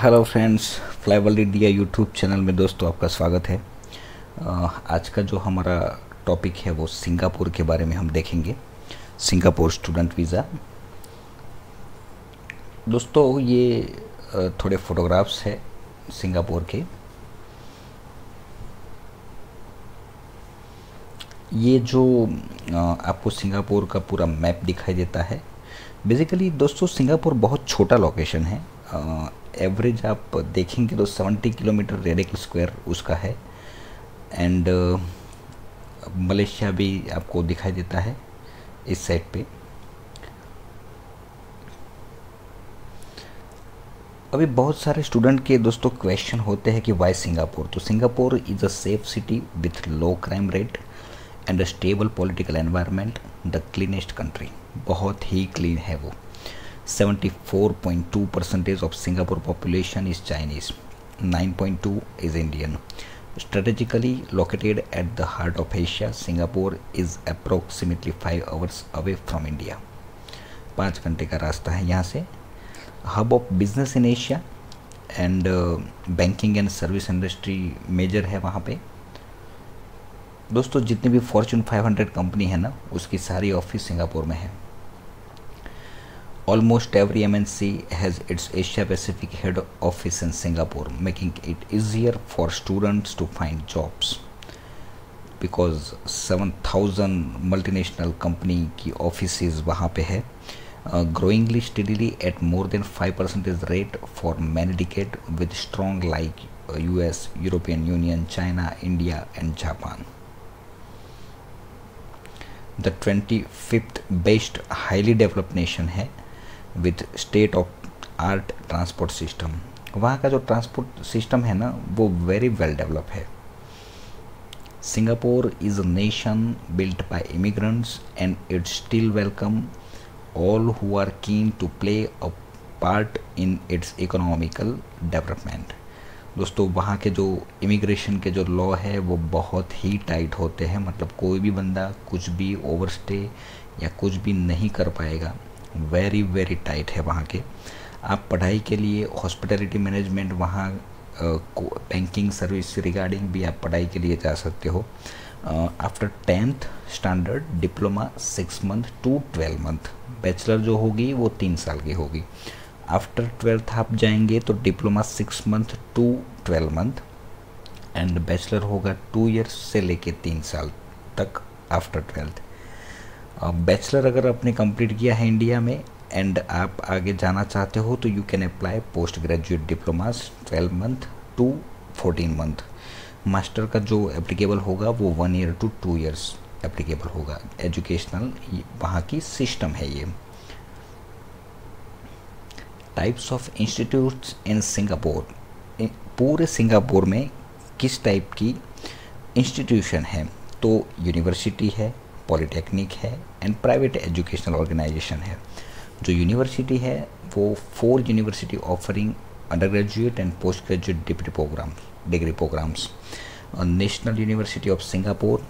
Hello friends, fly world India YouTube channel में दोस्तों आपका स्वागत है। आज का जो हमारा टॉपिक है वो सिंगापुर के बारे में हम देखेंगे। Singapore student visa. दोस्तों ये थोड़े फोटोग्राफ्स है सिंगापुर के। ये जो आपको सिंगापुर का पूरा मैप दिखाई देता है। बेसिकली दोस्तों सिंगापुर बहुत छोटा लोकेशन है। एवरेज आप देखेंगे तो 70 किलोमीटर रेडिकल स्क्वायर उसका है। एंड मलेशिया भी आपको दिखाई देता है इस साइड पे। अभी बहुत सारे स्टूडेंट के दोस्तों क्वेश्चन होते हैं कि वाई सिंगापुर। तो Singapore is a safe city with low crime rate and a stable political environment, the cleanest country. बहुत ही क्लीन है वो। 74.2% of Singapore population is Chinese, 9.2 is Indian. Strategically located at the heart of Asia, Singapore is approximately 5 hours away from India. 5 घंटे का रास्ता है यहाँ से। Hub of business in Asia and banking and service industry major है वहाँ पे। दोस्तों जितनी भी फॉर्च्यून 500 कंपनी है ना, उसकी सारी ऑफिस सिंगापुर में है। Almost every MNC has its Asia Pacific head office in Singapore, making it easier for students to find jobs. Because 7,000 multinational company की offices वहाँ पे है, growingly steadily at more than 5% rate for many decades, with strong like US, European Union, China, India and Japan. The 25th best highly developed nation है with state of art transport system. वहाँ का जो transport system है ना वो very well develop है। Singapore is a nation built by immigrants and it still welcome all who are keen to play a part in its economical development. दोस्तों वहाँ के जो इमिग्रेशन के जो लॉ है वो बहुत ही टाइट होते हैं। मतलब कोई भी बंदा कुछ भी ओवरस्टे या कुछ भी नहीं कर पाएगा। वेरी वेरी टाइट है वहाँ के। आप पढ़ाई के लिए हॉस्पिटैलिटी मैनेजमेंट, वहाँ बैंकिंग सर्विस रिगार्डिंग भी आप पढ़ाई के लिए जा सकते हो। After 10th standard diploma 6 month to 12 month, bachelor जो होगी वो 3 साल की होगी। आफ्टर 12th आप जाएंगे तो diploma 6 month to 12 month and bachelor होगा 2 ईयर्स से लेके 3 साल तक आफ्टर 12th। बैचलर अगर आपने कंप्लीट किया है इंडिया में एंड आप आगे जाना चाहते हो तो you can apply post graduate diplomas 12 month to 14 month. Master का जो एप्लीकेबल होगा वो 1 ईयर टू 2 ईयर्स एप्लीकेबल होगा। एजुकेशनल वहाँ की सिस्टम है ये। Types of institutes in Singapore. पूरे सिंगापुर में किस टाइप की इंस्टीट्यूशन है? तो यूनिवर्सिटी है, पॉलिटेक्निक है एंड प्राइवेट एजुकेशनल ऑर्गेनाइजेशन है। जो यूनिवर्सिटी है वो 4 university offering undergraduate and postgraduate degree programmes. National University of Singapore,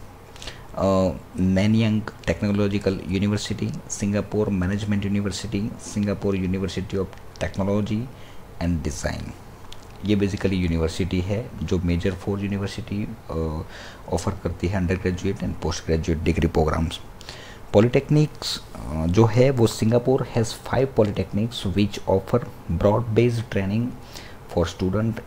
Nanyang Technological University, Singapore Management University, Singapore University of Technology and Design. ये basically university है जो major 4 university offer करती है undergraduate and postgraduate degree programmes. Polytechnics जो है वो Singapore has 5 polytechnics which offer broad based training for student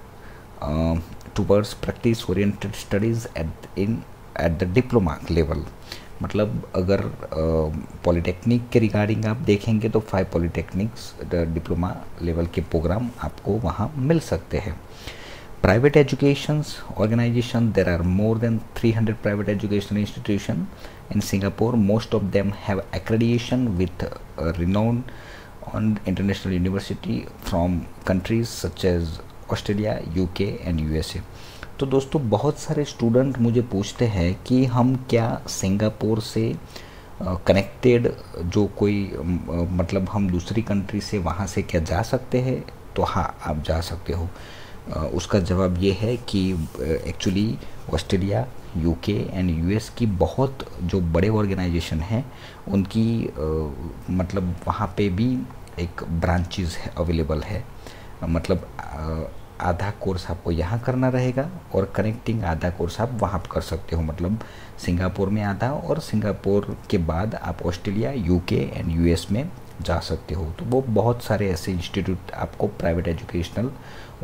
towards practice oriented studies at the diploma level. मतलब अगर polytechnic के रिगार्डिंग आप देखेंगे तो 5 पॉलिटेक्निक्स डिप्लोमा लेवल के प्रोग्राम आपको वहाँ मिल सकते हैं। Private educations organisation, there are more than 300 private educational institution in Singapore. Most of them have accreditation with renowned on international university from countries such as Australia, UK and USA. तो दोस्तों बहुत सारे student मुझे पूछते हैं कि हम क्या सिंगापुर से कनेक्टेड जो कोई मतलब हम दूसरी कंट्री से वहाँ से क्या जा सकते हैं? तो हाँ, आप जा सकते हो। उसका जवाब ये है कि actually Australia, UK and US की बहुत जो बड़े ऑर्गेनाइजेशन हैं उनकी मतलब वहाँ पे भी एक ब्रांचेस अवेलेबल है मतलब आधा कोर्स आपको यहाँ करना रहेगा और कनेक्टिंग आधा कोर्स आप वहाँ कर सकते हो, मतलब सिंगापुर में आधा और सिंगापुर के बाद आप ऑस्ट्रेलिया, यूके एंड यूएस में जा सकते हो। तो वो बहुत सारे ऐसे इंस्टीट्यूट आपको, प्राइवेट एजुकेशनल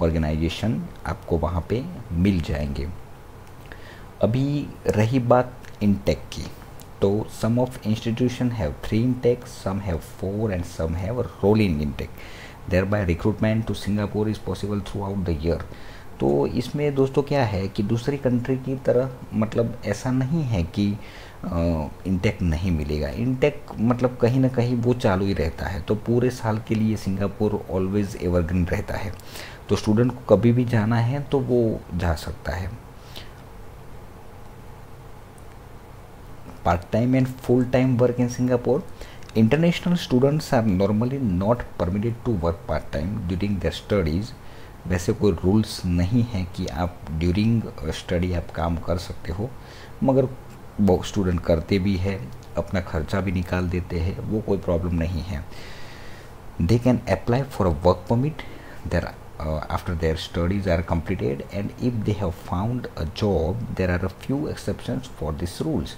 ऑर्गेनाइजेशन आपको वहाँ पे मिल जाएंगे। अभी रही बात इनटेक की, तो some of institution have 3 intake, some have 4 and some have rolling intake, thereby recruitment to Singapore is possible throughout the year। तो इसमें दोस्तों क्या है कि दूसरी कंट्री की तरह मतलब ऐसा नहीं है कि इंटेक नहीं मिलेगा। इंटेक मतलब कहीं ना कहीं वो चालू ही रहता है, तो पूरे साल के लिए सिंगापुर ऑलवेज एवरग्रीन रहता है, तो स्टूडेंट को कभी भी जाना है तो वो जा सकता है। Part time and full time work in Singapore, international students are normally not permitted to work part time during their studies. वैसे कोई रूल्स नहीं है कि आप ड्यूरिंग स्टडी आप काम कर सकते हो, मगर वो स्टूडेंट करते भी है, अपना खर्चा भी निकाल देते हैं, वो कोई प्रॉब्लम नहीं है। They can apply for a work permit there after their studies are completed, and if they have found a job there are a few exceptions for this rules.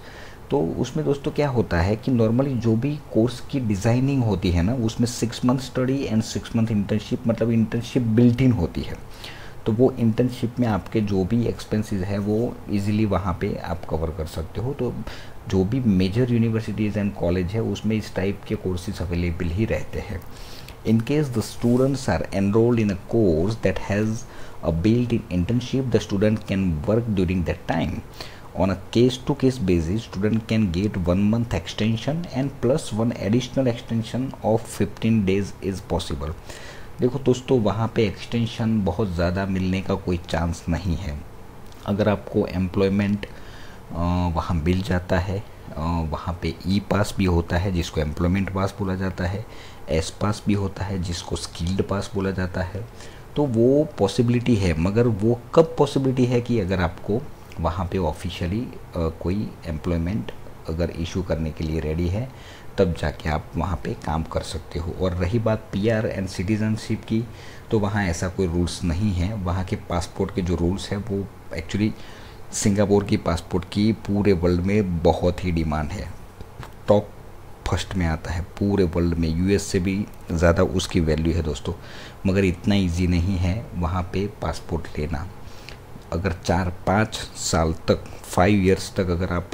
तो उसमें दोस्तों क्या होता है कि नॉर्मली जो भी कोर्स की डिज़ाइनिंग होती है ना, उसमें 6 month study and 6 month internship, मतलब इंटर्नशिप बिल्ट इन होती है। तो वो इंटर्नशिप में आपके जो भी एक्सपेंसेस है वो इजीली वहाँ पे आप कवर कर सकते हो। तो जो भी मेजर यूनिवर्सिटीज़ एंड कॉलेज है उसमें इस टाइप के कोर्सेज अवेलेबल ही रहते हैं। In case the students are enrolled in a course that has a built in internship, the student can work during that time. On a case-to-case basis, student can get 1 month extension and plus 1 additional extension of 15 days is possible। देखो दोस्तों, वहाँ पे extension बहुत ज़्यादा मिलने का कोई chance नहीं है। अगर आपको एम्प्लॉयमेंट वहाँ मिल जाता है, वहाँ पे ई पास भी होता है जिसको एम्प्लॉयमेंट पास बोला जाता है, एस पास भी होता है जिसको स्किल्ड पास बोला जाता है, तो वो पॉसिबिलिटी है। मगर वो कब पॉसिबिलिटी है कि अगर आपको वहाँ पे ऑफिशियली कोई एम्प्लॉयमेंट अगर इशू करने के लिए रेडी है, तब जाके आप वहाँ पे काम कर सकते हो। और रही बात पीआर एंड सिटीजनशिप की, तो वहाँ ऐसा कोई रूल्स नहीं है। वहाँ के पासपोर्ट के जो रूल्स हैं वो एक्चुअली सिंगापुर की पासपोर्ट की पूरे वर्ल्ड में बहुत ही डिमांड है, टॉप फर्स्ट में आता है पूरे वर्ल्ड में, यूएस से भी ज़्यादा उसकी वैल्यू है दोस्तों। मगर इतना ईजी नहीं है वहाँ पे पासपोर्ट लेना। अगर 4-5 साल तक, 5 इयर्स तक अगर आप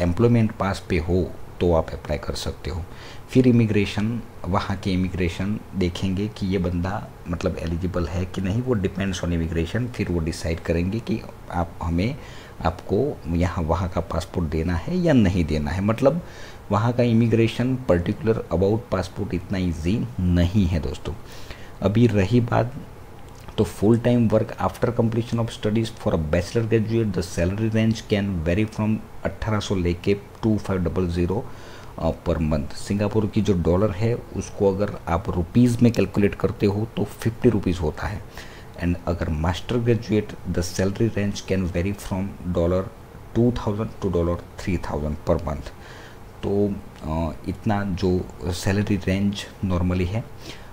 एम्प्लॉयमेंट पास पे हो तो आप अप्लाई कर सकते हो। फिर इमिग्रेशन, वहाँ के इमिग्रेशन देखेंगे कि ये बंदा मतलब एलिजिबल है कि नहीं, वो डिपेंड्स ऑन इमिग्रेशन। फिर वो डिसाइड करेंगे कि आपको यहाँ वहाँ का पासपोर्ट देना है या नहीं देना है। मतलब वहाँ का इमिग्रेशन पर्टिकुलर अबाउट पासपोर्ट इतना ईजी नहीं है दोस्तों। अभी रही बात तो full time work after completion of studies for a bachelor graduate, the salary range can vary from 1800 लेके 2500 पर मंथ। सिंगापुर की जो डॉलर है उसको अगर आप रुपीज़ में कैलकुलेट करते हो तो 50 रुपीज़ होता है। एंड अगर master graduate, the salary range can vary from $2000 to $3000 per month. तो इतना जो सैलरी रेंज नॉर्मली है।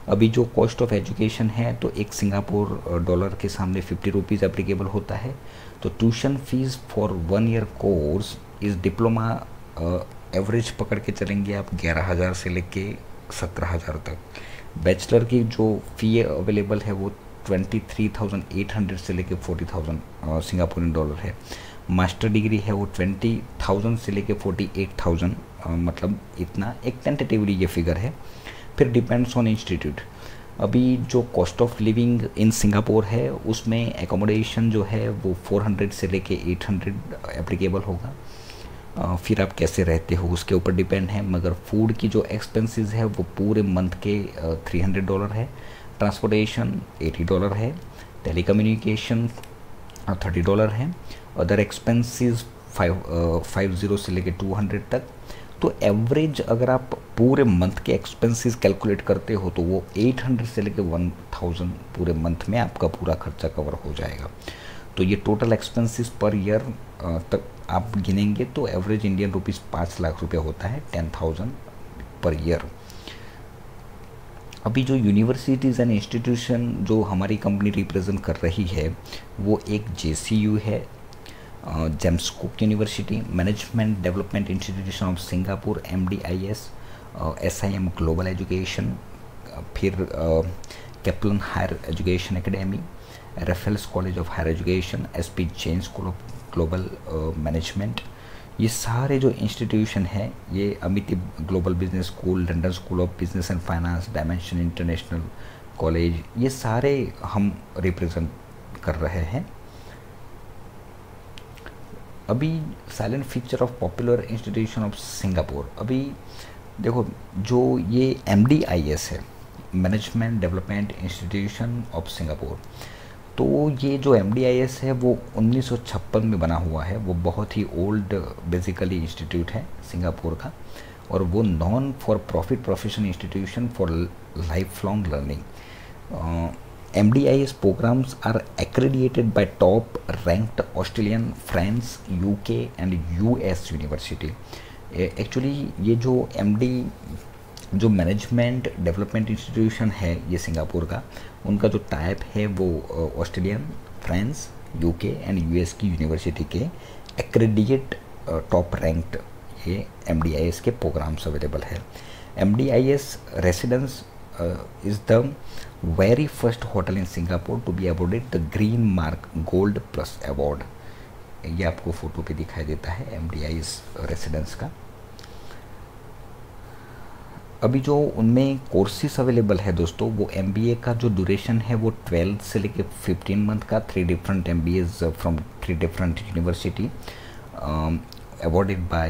अभी जो कॉस्ट ऑफ एजुकेशन है तो एक सिंगापुर डॉलर के सामने 50 रुपीज़ एप्लीकेबल होता है। तो tuition fees for 1 year course इस डिप्लोमा एवरेज पकड़ के चलेंगे आप 11,000 से लेके 17,000 तक। बैचलर की जो फ़ी अवेलेबल है वो 23,800 से लेके 40,000 सिंगापुरियन डॉलर है। मास्टर डिग्री है वो 20,000 से लेके 48,000, मतलब इतना एक टेंटेटिवली ये फिगर है। फिर डिपेंड्स ऑन इंस्टीट्यूट। अभी जो cost of living in Singapore है उसमें एकोमोडेशन जो है वो 400 से लेके 800 एप्लीकेबल होगा। फिर आप कैसे रहते हो उसके ऊपर डिपेंड है। मगर फूड की जो एक्सपेंसेस है वो पूरे मंथ के $300 है। ट्रांसपोर्टेशन $80 है। टेलीकम्युनिकेशन $30 है। अदर एक्सपेंसेस 50 से लेके 200 तक। तो एवरेज अगर आप पूरे मंथ के एक्सपेंसेस कैलकुलेट करते हो तो वो 800 से लेके 1000 पूरे मंथ में आपका पूरा खर्चा कवर हो जाएगा। तो ये टोटल एक्सपेंसेस पर ईयर तक आप गिनेंगे तो एवरेज इंडियन रुपीज़ 5 लाख रुपये होता है, 10,000 पर ईयर। अभी जो यूनिवर्सिटीज़ एंड इंस्टीट्यूशन जो हमारी कंपनी रिप्रेजेंट कर रही है वो एक JCU है, James Cook University, Management Development Institution of Singapore MDIS, SIM global education, फिर Kaplan Higher Education Academy, Raffles College of Higher Education, SP Jain school of global management. ये सारे जो इंस्टीट्यूशन हैं, ये Amity global business school, London School of Business and Finance, Dimension International College, ये सारे हम represent कर रहे हैं। अभी salient feature of popular institution of Singapore, अभी देखो जो ये MDIS है, management Development Institution of Singapore, तो ये जो MDIS है वो 1956 में बना हुआ है। वो बहुत ही ओल्ड बेसिकली इंस्टीट्यूट है सिंगापुर का, और वो non for profit professional institution for life long learning. MDIS programs are accredited by top ranked Australian, France, UK and US university. Actually ये जो जो मैनेजमेंट डेवलपमेंट इंस्टीट्यूशन है ये सिंगापुर का, उनका जो टाइप है वो Australian, France, UK and US की यूनिवर्सिटी के एक्रेडिएट टॉप रैंक्ड ये MDIS के प्रोग्राम्स अवेलेबल है। MDIS residence is the very first hotel in Singapore to be awarded the Green Mark Gold Plus Award। ये आपको फोटो पे दिखाई देता है MDIS रेसिडेंस का। अभी जो उनमें कोर्सेस अवेलेबल है दोस्तों, वो MBA का जो ड्यूरेशन है वो 12 से लेके 15 मंथ का, 3 different MBAs from 3 different university awarded by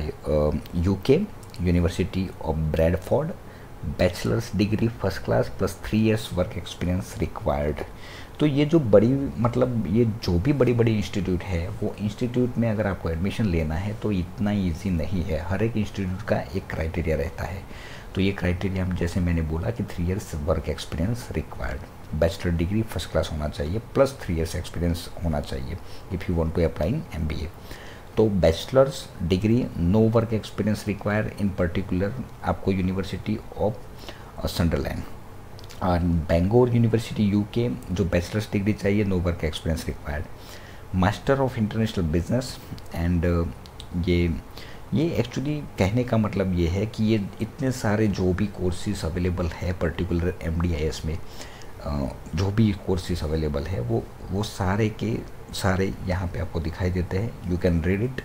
UK university of Bradford. Bachelors degree first class plus 3 years work experience required. तो ये जो बड़ी मतलब ये जो भी बड़ी बड़ी इंस्टीट्यूट है, वो इंस्टीट्यूट में अगर आपको एडमिशन लेना है तो इतना इजी नहीं है। हर एक इंस्टीट्यूट का एक क्राइटेरिया रहता है। तो ये क्राइटेरिया जैसे मैंने बोला कि 3 years work experience required, bachelor degree first class होना चाहिए प्लस 3 इयर्स एक्सपीरियंस होना चाहिए if you want to apply in MBA। तो bachelor's degree, no work experience require, in particular आपको यूनिवर्सिटी ऑफ सन्डरलैंड और बेंगलोर यूनिवर्सिटी UK जो bachelor's degree चाहिए, no work experience required. Master of international business and ये actually कहने का मतलब ये है कि ये इतने सारे जो भी कोर्सेज अवेलेबल है पर्टिकुलर MDIS में, जो भी कोर्सेज अवेलेबल है वो सारे के सारे यहाँ पे आपको दिखाई देते हैं। You can read it.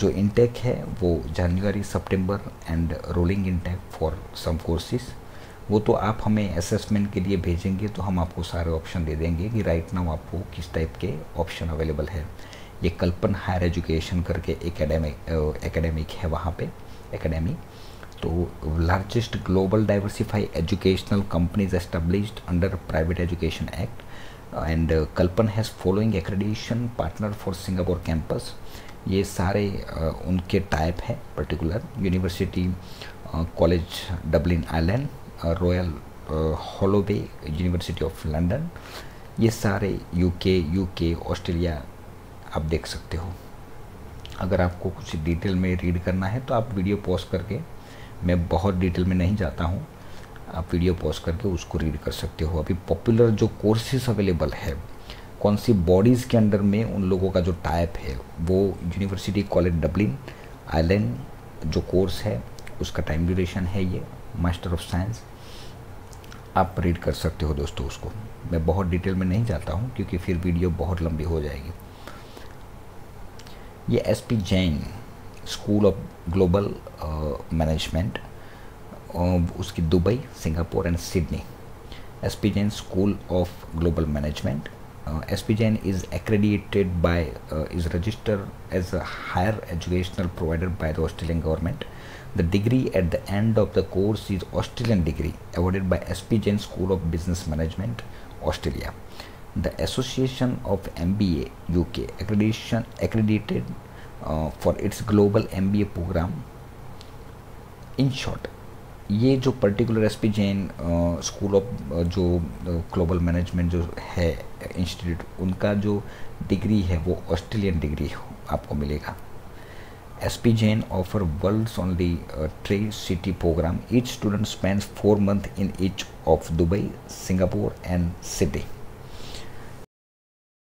जो इनटेक है वो जनवरी सितंबर and rolling intake for some courses, वो तो आप हमें असेसमेंट के लिए भेजेंगे तो हम आपको सारे ऑप्शन दे देंगे कि राइट नाउ आपको किस टाइप के ऑप्शन अवेलेबल है। ये कल्पन हायर एजुकेशन करके एकेडमिक है वहाँ पे एकेडमी। तो largest global diversify educational companies established under private education act and Kaplan has following accreditation partner for Singapore campus. ये सारे उनके टाइप है particular university, college Dublin island, Royal Holloway University of London, ये सारे UK Australia आप देख सकते हो। अगर आपको कुछ डिटेल में रीड करना है तो आप वीडियो पॉज करके, मैं बहुत डिटेल में नहीं जाता हूँ, आप वीडियो पॉज करके उसको रीड कर सकते हो। अभी पॉपुलर जो कोर्सेज अवेलेबल है, कौन सी बॉडीज़ के अंडर में उन लोगों का जो टाइप है, वो यूनिवर्सिटी कॉलेज डबलिन आइलैंड जो कोर्स है उसका टाइम ड्यूरेशन है ये मास्टर ऑफ साइंस। आप रीड कर सकते हो दोस्तों उसको। मैं बहुत डिटेल में नहीं जाता हूँ क्योंकि फिर वीडियो बहुत लंबी हो जाएगी। ये SP Jain school of global management, उसकी Dubai, Singapore and Sydney. SP Jain school of global management, SP Jain is accredited by is registered as a higher educational provider by the Australian government. The degree at the end of the course is Australian degree awarded by SP Jain School of Business Management, Australia. The Association of MBA UK accredited for its global MBA program. In short, ये जो particular SP Jain school of जो global management जो है institute, उनका जो degree है वो Australian degree आपको मिलेगा। SP Jain offer world's only Tri-City program. Each student spends 4 months in each of Dubai, Singapore and City.